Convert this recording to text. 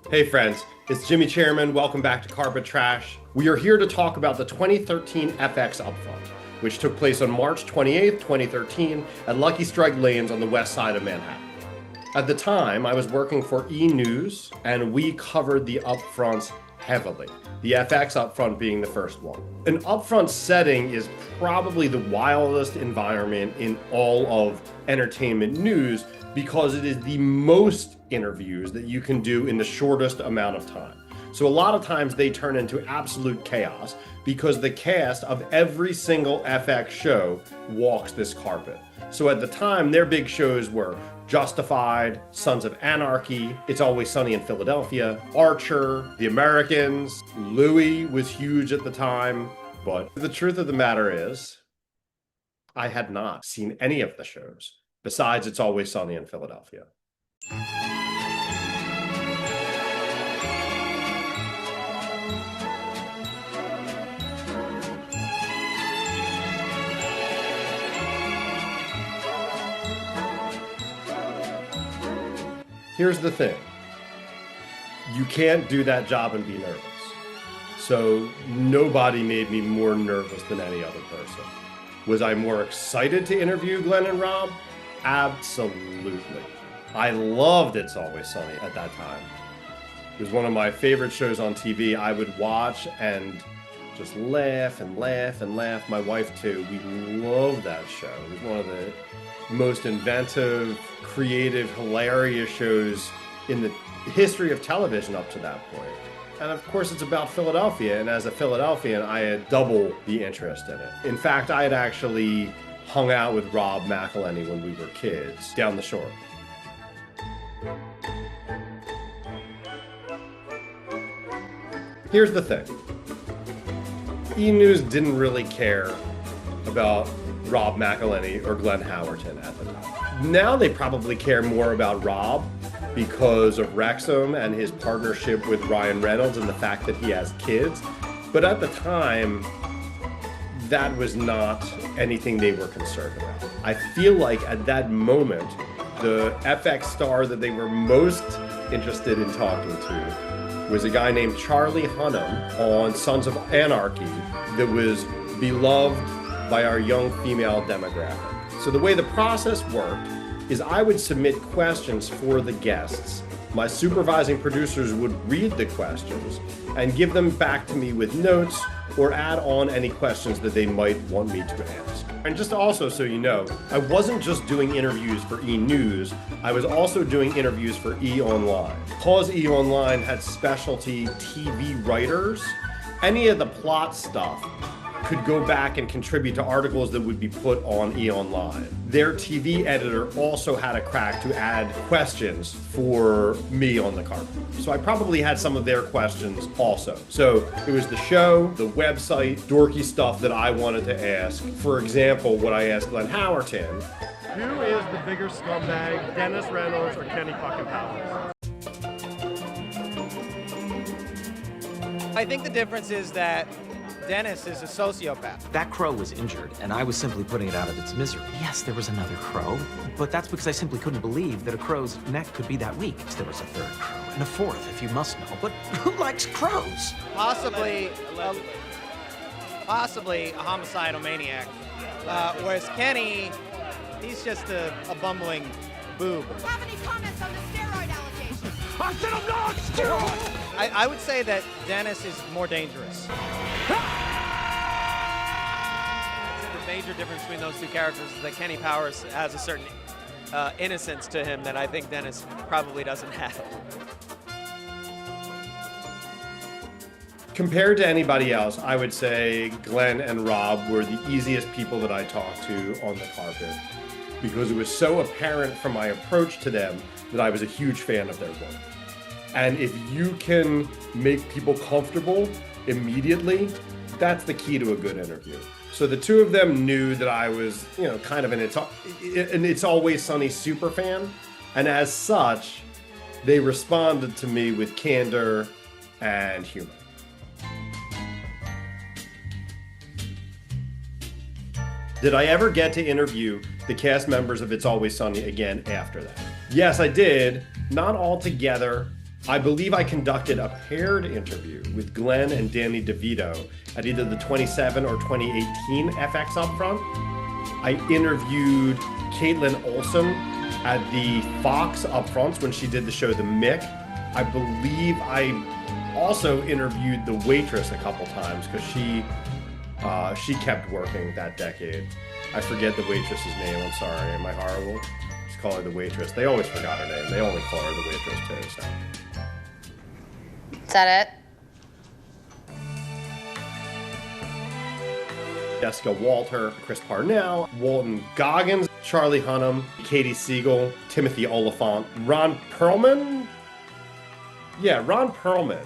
Hey friends, it's Jimmy Chairman. Welcome back to Carpet Trash. We are here to talk about the 2013 FX Upfront, which took place on March 28th, 2013 at Lucky Strike Lanes on the west side of Manhattan. At the time, I was working for E! News, and we covered the upfronts heavily, the FX Upfront being the first one. An upfront setting is probably the wildest environment in all of entertainment news because it is the most interviews that you can do in the shortest amount of time. So a lot of times they turn into absolute chaos because the cast of every single FX show walks this carpet. So at the time, their big shows were Justified, Sons of Anarchy, It's Always Sunny in Philadelphia, Archer, The Americans, Louis was huge at the time. But the truth of the matter is, I had not seen any of the shows besides It's Always Sunny in Philadelphia. Here's the thing. You can't do that job and be nervous. So nobody made me more nervous than any other person. Was I more excited to interview Glenn and Rob? Absolutely. I loved It's Always Sunny at that time. It was one of my favorite shows on TV. I would watch and just laugh and laugh and laugh. My wife too. We loved that show. It was one of the most inventive, creative, hilarious shows in the history of television up to that point. And of course, it's about Philadelphia. And as a Philadelphian, I had double the interest in it. In fact, I had actually hung out with Rob McElhenney when we were kids down the shore. Here's the thing. E! News didn't really care about Rob McElhenney or Glenn Howerton at the time. Now they probably care more about Rob because of Wrexham and his partnership with Ryan Reynolds and the fact that he has kids. But at the time, that was not anything they were concerned about. I feel like at that moment, the FX star that they were most interested in talking to was a guy named Charlie Hunnam on Sons of Anarchy that was beloved by our young female demographic. So the way the process worked is I would submit questions for the guests. My supervising producers would read the questions and give them back to me with notes or add on any questions that they might want me to ask. And just also so you know, I wasn't just doing interviews for E! News, I was also doing interviews for E! Online. Because E! Online had specialty TV writers, any of the plot stuff could go back and contribute to articles that would be put on E! Online. Their TV editor also had a crack to add questions for me on the carpet. So I probably had some of their questions also. So it was the show, the website, dorky stuff that I wanted to ask. For example, what I asked Glenn Howerton. Who is the bigger scumbag, Dennis Reynolds or Kenny fucking Powers? I think the difference is that Dennis is a sociopath. That crow was injured, and I was simply putting it out of its misery. Yes, there was another crow, but that's because I simply couldn't believe that a crow's neck could be that weak. There was a third crow, and a fourth, if you must know. But who likes crows? Possibly a homicidal maniac. Whereas Kenny, he's just a bumbling boob. Have any comments on the steroid allegations? I said I'm not steroids! I would say that Dennis is more dangerous. The major difference between those two characters is that Kenny Powers has a certain innocence to him that I think Dennis probably doesn't have. Compared to anybody else, I would say Glenn and Rob were the easiest people that I talked to on the carpet because it was so apparent from my approach to them that I was a huge fan of their work. And if you can make people comfortable immediately, that's the key to a good interview. So the two of them knew that I was, kind of an It's Always Sunny super fan. And as such, they responded to me with candor and humor. Did I ever get to interview the cast members of It's Always Sunny again after that? Yes, I did. Not all together. I believe I conducted a paired interview with Glenn and Danny DeVito at either the 2017 or 2018 FX Upfront. I interviewed Caitlin Olsen at the Fox Upfronts when she did the show The Mick. I believe I also interviewed the waitress a couple times because she kept working that decade. I forget the waitress's name. I'm sorry. Am I horrible? Just call her the waitress. They always forgot her name. They only call her the waitress too. So. Is that it? Jessica Walter, Chris Parnell, Walton Goggins, Charlie Hunnam, Katie Siegel, Timothy Oliphant, Ron Perlman. Yeah, Ron Perlman.